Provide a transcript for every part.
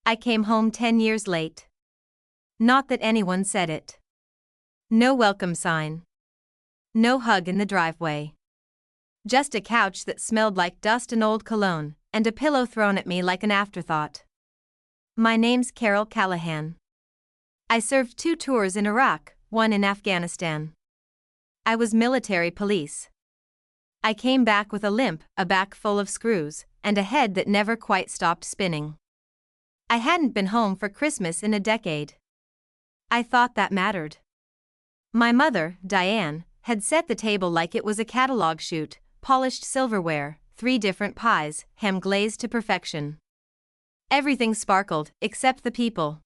I came home 10 years late. Not that anyone said it. No welcome sign. No hug in the driveway. Just a couch that smelled like dust and old cologne, and a pillow thrown at me like an afterthought. My name's Carol Callahan. I served 2 tours in Iraq, 1 in Afghanistan. I was military police. I came back with a limp, a back full of screws, and a head that never quite stopped spinning. I hadn't been home for Christmas in a decade. I thought that mattered. My mother, Diane, had set the table like it was a catalog shoot, polished silverware, 3 different pies, ham glazed to perfection. Everything sparkled, except the people.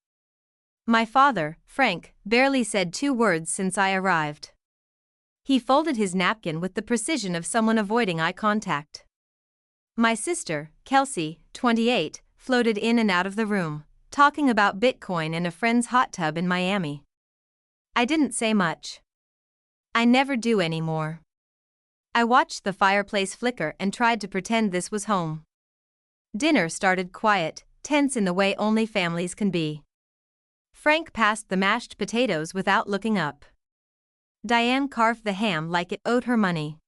My father, Frank, barely said 2 words since I arrived. He folded his napkin with the precision of someone avoiding eye contact. My sister, Kelsey, 28, floated in and out of the room, talking about Bitcoin and a friend's hot tub in Miami. I didn't say much. I never do anymore. I watched the fireplace flicker and tried to pretend this was home. Dinner started quiet, tense in the way only families can be. Frank passed the mashed potatoes without looking up. Diane carved the ham like it owed her money.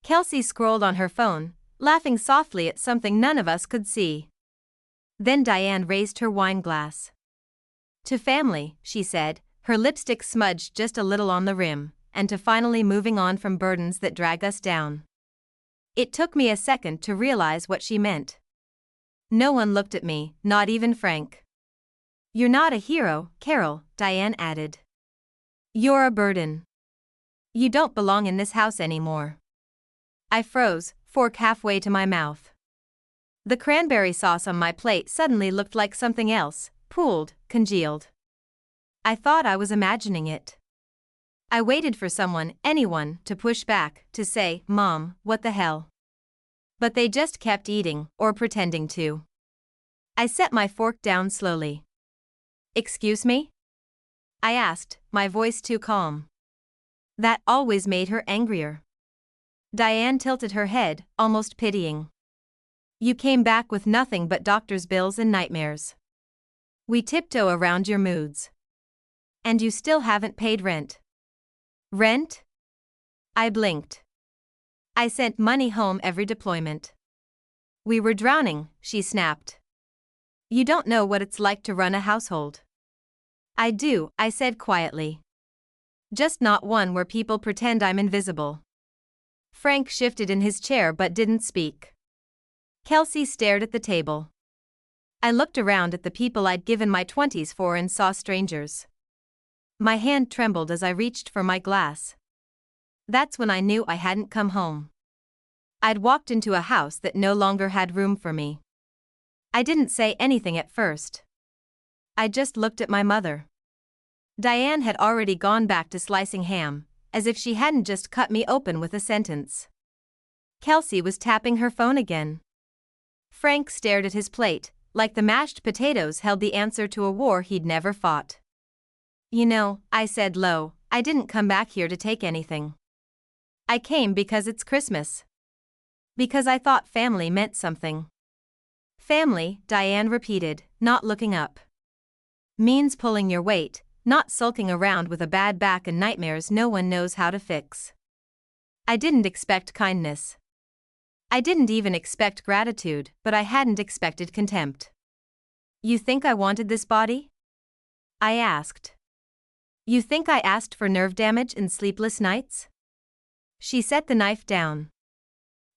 Kelsey scrolled on her phone, laughing softly at something none of us could see. Then Diane raised her wine glass. To family, she said, her lipstick smudged just a little on the rim, and to finally moving on from burdens that drag us down. It took me a second to realize what she meant. No one looked at me, not even Frank. You're not a hero, Carol, Diane added. You're a burden. You don't belong in this house anymore. I froze, fork halfway to my mouth. The cranberry sauce on my plate suddenly looked like something else, pooled, congealed. I thought I was imagining it. I waited for someone, anyone, to push back, to say, Mom, what the hell? But they just kept eating, or pretending to. I set my fork down slowly. Excuse me? I asked, my voice too calm. That always made her angrier. Diane tilted her head, almost pitying. You came back with nothing but doctor's bills and nightmares. We tiptoe around your moods. And you still haven't paid rent. Rent? I blinked. I sent money home every deployment. We were drowning, she snapped. You don't know what it's like to run a household. I do, I said quietly. Just not one where people pretend I'm invisible. Frank shifted in his chair but didn't speak. Kelsey stared at the table. I looked around at the people I'd given my 20s for and saw strangers. My hand trembled as I reached for my glass. That's when I knew I hadn't come home. I'd walked into a house that no longer had room for me. I didn't say anything at first. I just looked at my mother. Diane had already gone back to slicing ham, as if she hadn't just cut me open with a sentence. Kelsey was tapping her phone again. Frank stared at his plate, like the mashed potatoes held the answer to a war he'd never fought. You know, I said low, I didn't come back here to take anything. I came because it's Christmas. Because I thought family meant something. Family, Diane repeated, not looking up. Means pulling your weight, not sulking around with a bad back and nightmares no one knows how to fix. I didn't expect kindness. I didn't even expect gratitude, but I hadn't expected contempt. You think I wanted this body? I asked. You think I asked for nerve damage and sleepless nights? She set the knife down.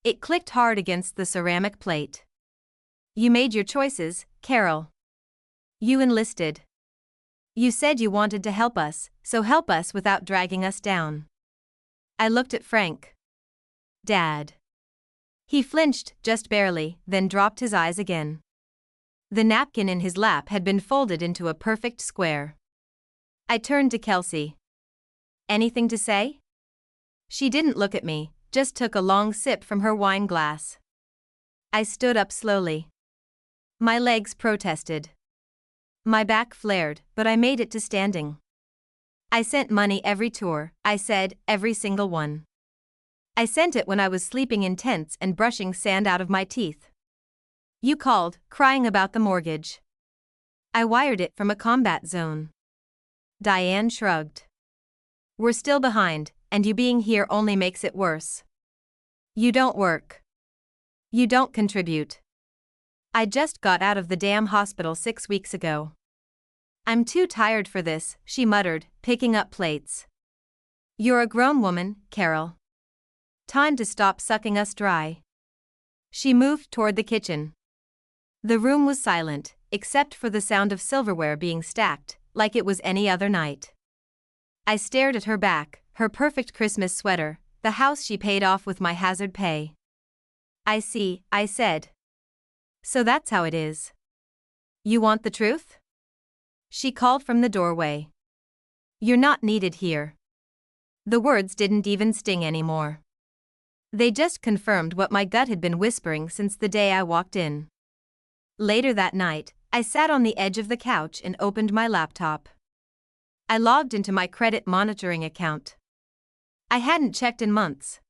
It clicked hard against the ceramic plate. You made your choices, Carol. You enlisted. You said you wanted to help us, so help us without dragging us down. I looked at Frank. Dad. He flinched, just barely, then dropped his eyes again. The napkin in his lap had been folded into a perfect square. I turned to Kelsey. Anything to say? She didn't look at me, just took a long sip from her wine glass. I stood up slowly. My legs protested. My back flared, but I made it to standing. I sent money every tour, I said, every single one. I sent it when I was sleeping in tents and brushing sand out of my teeth. You called, crying about the mortgage. I wired it from a combat zone. Diane shrugged. We're still behind, and you being here only makes it worse. You don't work. You don't contribute. I just got out of the damn hospital 6 weeks ago. I'm too tired for this, she muttered, picking up plates. You're a grown woman, Carol. Time to stop sucking us dry. She moved toward the kitchen. The room was silent, except for the sound of silverware being stacked, like it was any other night. I stared at her back, her perfect Christmas sweater, the house she paid off with my hazard pay. I see, I said. So that's how it is. You want the truth? She called from the doorway. You're not needed here. The words didn't even sting anymore. They just confirmed what my gut had been whispering since the day I walked in. Later that night, I sat on the edge of the couch and opened my laptop. I logged into my credit monitoring account. I hadn't checked in months.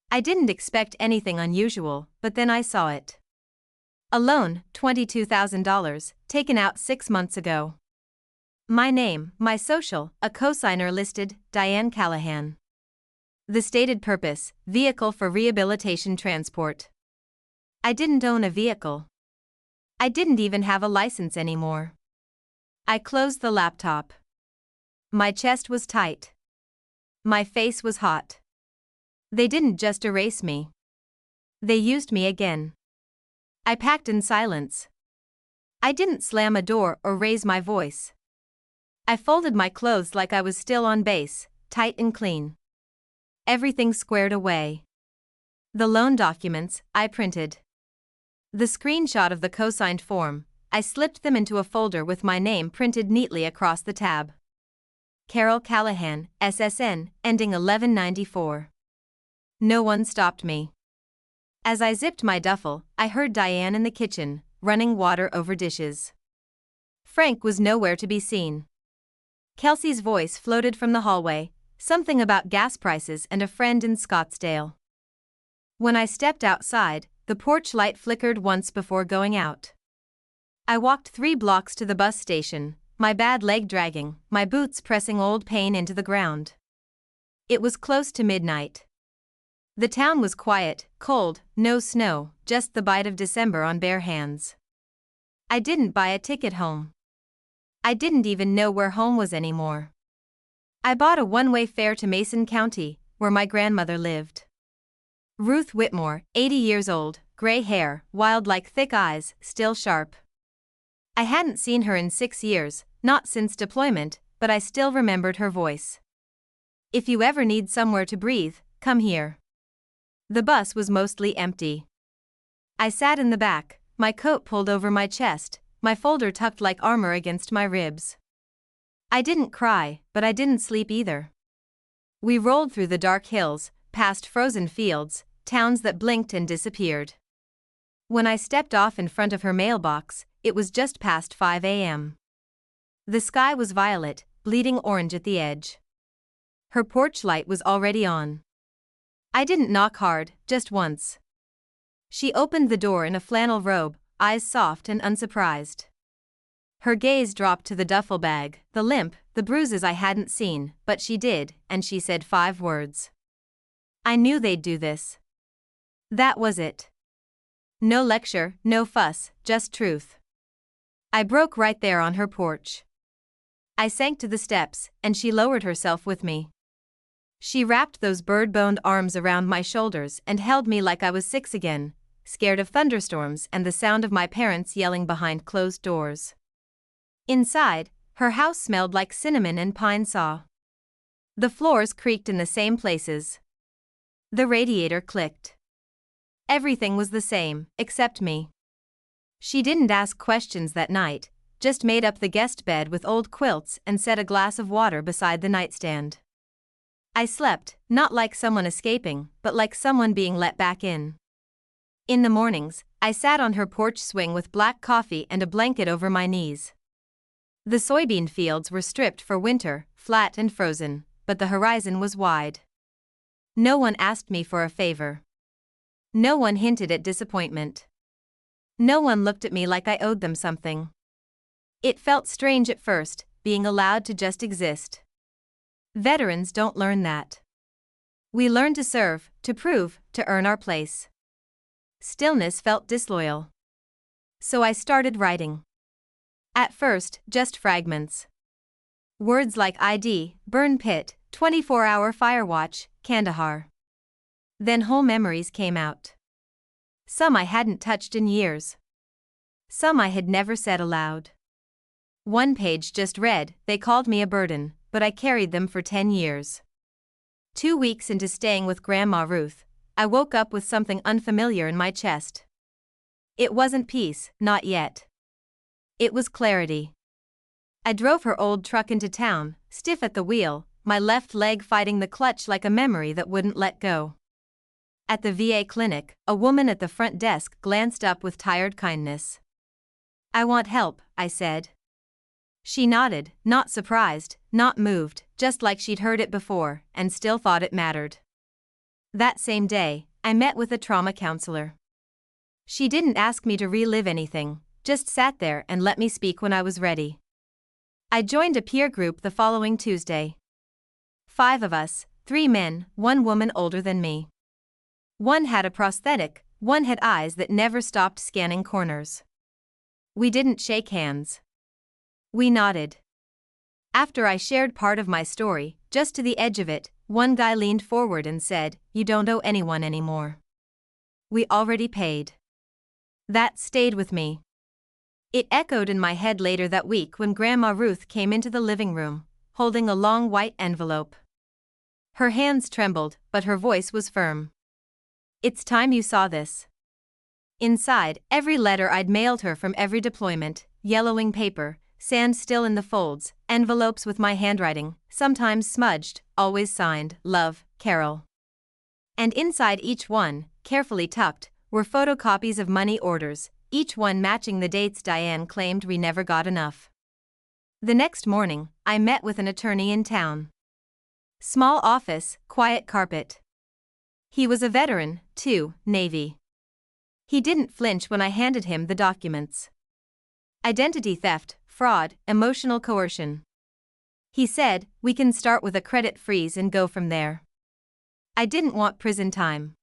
I didn't expect anything unusual, but then I saw it. A loan, $22,000, taken out 6 months ago. My name, my social, a cosigner listed, Diane Callahan. The stated purpose, vehicle for rehabilitation transport. I didn't own a vehicle. I didn't even have a license anymore. I closed the laptop. My chest was tight. My face was hot. They didn't just erase me. They used me again. I packed in silence. I didn't slam a door or raise my voice. I folded my clothes like I was still on base, tight and clean. Everything squared away. The loan documents, I printed. The screenshot of the co-signed form, I slipped them into a folder with my name printed neatly across the tab. Carol Callahan, SSN, ending 1194. No one stopped me. As I zipped my duffel, I heard Diane in the kitchen, running water over dishes. Frank was nowhere to be seen. Kelsey's voice floated from the hallway, something about gas prices and a friend in Scottsdale. When I stepped outside, the porch light flickered once before going out. I walked 3 blocks to the bus station, my bad leg dragging, my boots pressing old pain into the ground. It was close to midnight. The town was quiet, cold, no snow, just the bite of December on bare hands. I didn't buy a ticket home. I didn't even know where home was anymore. I bought a one-way fare to Mason County, where my grandmother lived. Ruth Whitmore, 80 years old, gray hair, wild like thick eyes, still sharp. I hadn't seen her in 6 years, not since deployment, but I still remembered her voice. If you ever need somewhere to breathe, come here. The bus was mostly empty. I sat in the back, my coat pulled over my chest, my folder tucked like armor against my ribs. I didn't cry, but I didn't sleep either. We rolled through the dark hills, past frozen fields, towns that blinked and disappeared. When I stepped off in front of her mailbox, it was just past 5 a.m. The sky was violet, bleeding orange at the edge. Her porch light was already on. I didn't knock hard, just once. She opened the door in a flannel robe, eyes soft and unsurprised. Her gaze dropped to the duffel bag, the limp, the bruises I hadn't seen, but she did, and she said 5 words. I knew they'd do this. That was it. No lecture, no fuss, just truth. I broke right there on her porch. I sank to the steps, and she lowered herself with me. She wrapped those bird-boned arms around my shoulders and held me like I was 6 again, scared of thunderstorms and the sound of my parents yelling behind closed doors. Inside, her house smelled like cinnamon and pine saw. The floors creaked in the same places. The radiator clicked. Everything was the same, except me. She didn't ask questions that night, just made up the guest bed with old quilts and set a glass of water beside the nightstand. I slept, not like someone escaping, but like someone being let back in. In the mornings, I sat on her porch swing with black coffee and a blanket over my knees. The soybean fields were stripped for winter, flat and frozen, but the horizon was wide. No one asked me for a favor. No one hinted at disappointment. No one looked at me like I owed them something. It felt strange at first, being allowed to just exist. Veterans don't learn that. We learn to serve, to prove, to earn our place. Stillness felt disloyal. So I started writing. At first, just fragments. Words like ID, burn pit, 24-hour fire watch, Kandahar. Then whole memories came out. Some I hadn't touched in years. Some I had never said aloud. One page just read, they called me a burden, but I carried them for 10 years. 2 weeks into staying with Grandma Ruth, I woke up with something unfamiliar in my chest. It wasn't peace, not yet. It was clarity. I drove her old truck into town, stiff at the wheel, my left leg fighting the clutch like a memory that wouldn't let go. At the VA clinic, a woman at the front desk glanced up with tired kindness. "I want help," I said. She nodded, not surprised, not moved, just like she'd heard it before, and still thought it mattered. That same day, I met with a trauma counselor. She didn't ask me to relive anything, just sat there and let me speak when I was ready. I joined a peer group the following Tuesday. 5 of us, 3 men, 1 woman older than me. One had a prosthetic, one had eyes that never stopped scanning corners. We didn't shake hands. We nodded. After I shared part of my story, just to the edge of it, one guy leaned forward and said, "You don't owe anyone anymore. We already paid." That stayed with me. It echoed in my head later that week when Grandma Ruth came into the living room, holding a long white envelope. Her hands trembled, but her voice was firm. "It's time you saw this." Inside, every letter I'd mailed her from every deployment, yellowing paper, sand still in the folds, envelopes with my handwriting, sometimes smudged, always signed, "Love, Carol." And inside each one, carefully tucked, were photocopies of money orders, each one matching the dates Diane claimed we never got enough. The next morning, I met with an attorney in town. Small office, quiet carpet. He was a veteran, too, Navy. He didn't flinch when I handed him the documents. Identity theft, fraud, emotional coercion. He said, "We can start with a credit freeze and go from there." I didn't want prison time.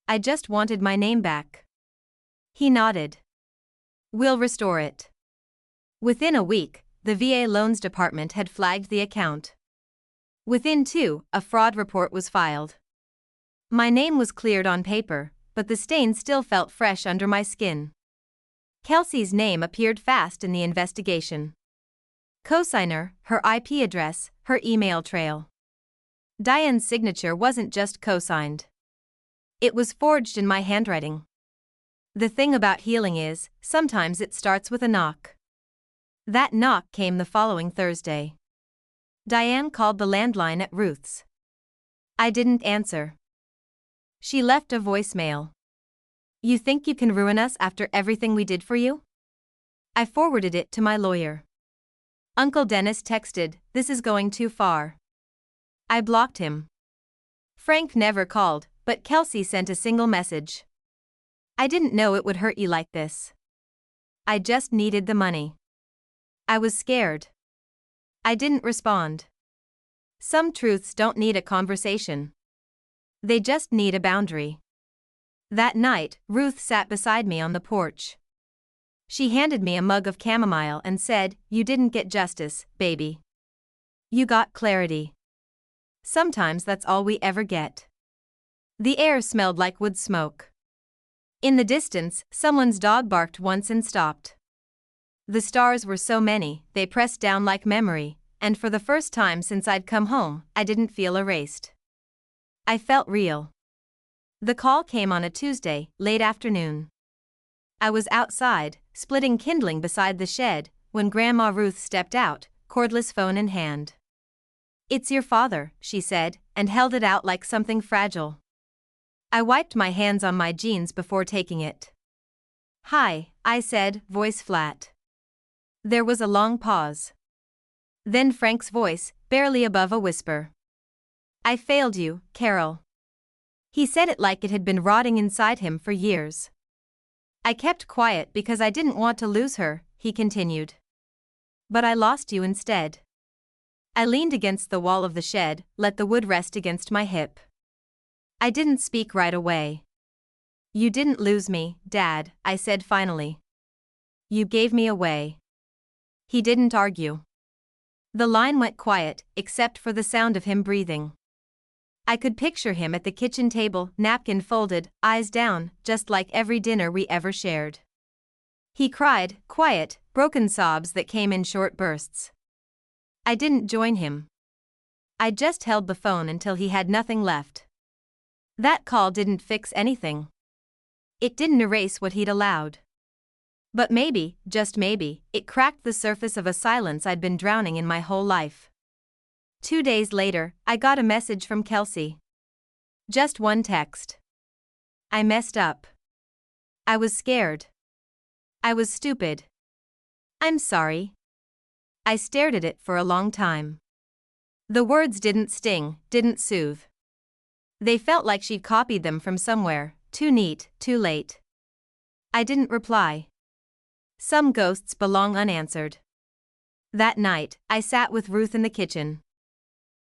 I just wanted my name back. He nodded. "We'll restore it." Within a week, the VA Loans Department had flagged the account. Within 2, a fraud report was filed. My name was cleared on paper, but the stain still felt fresh under my skin. Kelsey's name appeared fast in the investigation. Cosigner, her IP address, her email trail. Diane's signature wasn't just co-signed. It was forged in my handwriting. The thing about healing is, sometimes it starts with a knock. That knock came the following Thursday. Diane called the landline at Ruth's. I didn't answer. She left a voicemail. "You think you can ruin us after everything we did for you?" I forwarded it to my lawyer. Uncle Dennis texted, "This is going too far." I blocked him. Frank never called, but Kelsey sent a single message. "I didn't know it would hurt you like this. I just needed the money." I was scared. I didn't respond. Some truths don't need a conversation. They just need a boundary. That night, Ruth sat beside me on the porch. She handed me a mug of chamomile and said, "You didn't get justice, baby. You got clarity." Sometimes that's all we ever get. The air smelled like wood smoke. In the distance, someone's dog barked once and stopped. The stars were so many, they pressed down like memory, and for the first time since I'd come home, I didn't feel erased. I felt real. The call came on a Tuesday, late afternoon. I was outside, splitting kindling beside the shed, when Grandma Ruth stepped out, cordless phone in hand. "It's your father," she said, and held it out like something fragile. I wiped my hands on my jeans before taking it. "Hi," I said, voice flat. There was a long pause. Then Frank's voice, barely above a whisper. "I failed you, Carol." He said it like it had been rotting inside him for years. "I kept quiet because I didn't want to lose her," he continued. But I lost you instead. I leaned against the wall of the shed, let the wood rest against my hip. I didn't speak right away. You didn't lose me, Dad, I said finally. You gave me away. He didn't argue. The line went quiet, except for the sound of him breathing. I could picture him at the kitchen table, napkin folded, eyes down, just like every dinner we ever shared. He cried, quiet, broken sobs that came in short bursts. I didn't join him. I just held the phone until he had nothing left. That call didn't fix anything. It didn't erase what he'd allowed. But maybe, just maybe, it cracked the surface of a silence I'd been drowning in my whole life. 2 days later, I got a message from Kelsey. Just one text. I messed up. I was scared. I was stupid. I'm sorry. I stared at it for a long time. The words didn't sting, didn't soothe. They felt like she'd copied them from somewhere, too neat, too late. I didn't reply. Some ghosts belong unanswered. That night, I sat with Ruth in the kitchen.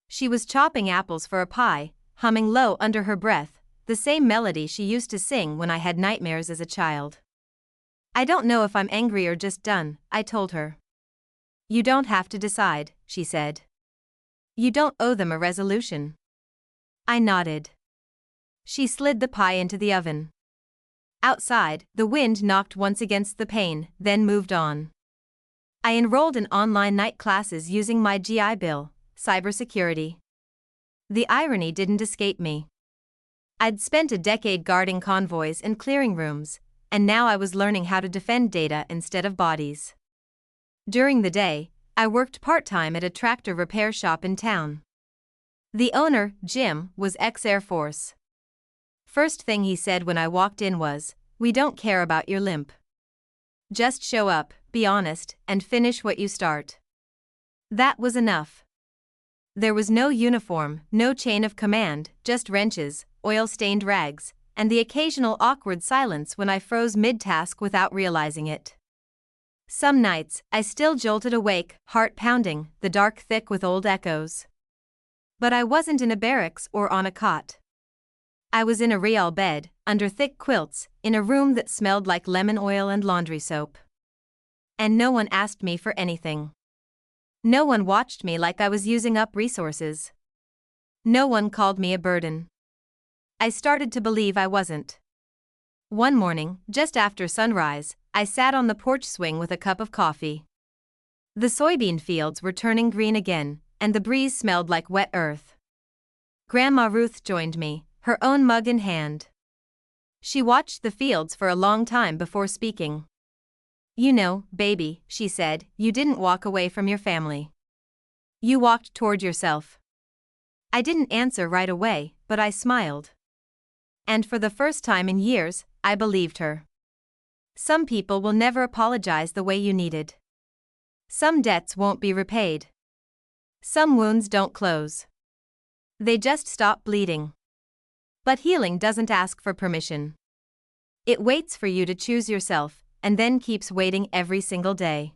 She was chopping apples for a pie, humming low under her breath, the same melody she used to sing when I had nightmares as a child. I don't know if I'm angry or just done, I told her. You don't have to decide, she said. You don't owe them a resolution. I nodded. She slid the pie into the oven. Outside, the wind knocked once against the pane, then moved on. I enrolled in online night classes using my GI Bill, cybersecurity. The irony didn't escape me. I'd spent a decade guarding convoys and clearing rooms, and now I was learning how to defend data instead of bodies. During the day, I worked part-time at a tractor repair shop in town. The owner, Jim, was ex-Air Force. First thing he said when I walked in was, "We don't care about your limp. Just show up, be honest, and finish what you start." That was enough. There was no uniform, no chain of command, just wrenches, oil-stained rags, and the occasional awkward silence when I froze mid-task without realizing it. Some nights, I still jolted awake, heart pounding, the dark thick with old echoes. But I wasn't in a barracks or on a cot. I was in a real bed, under thick quilts, in a room that smelled like lemon oil and laundry soap. And no one asked me for anything. No one watched me like I was using up resources. No one called me a burden. I started to believe I wasn't. One morning, just after sunrise, I sat on the porch swing with a cup of coffee. The soybean fields were turning green again, and the breeze smelled like wet earth. Grandma Ruth joined me, her own mug in hand. She watched the fields for a long time before speaking. You know, baby, she said, you didn't walk away from your family. You walked toward yourself. I didn't answer right away, but I smiled. And for the first time in years, I believed her. Some people will never apologize the way you needed. Some debts won't be repaid. Some wounds don't close. They just stop bleeding. But healing doesn't ask for permission. It waits for you to choose yourself, and then keeps waiting every single day.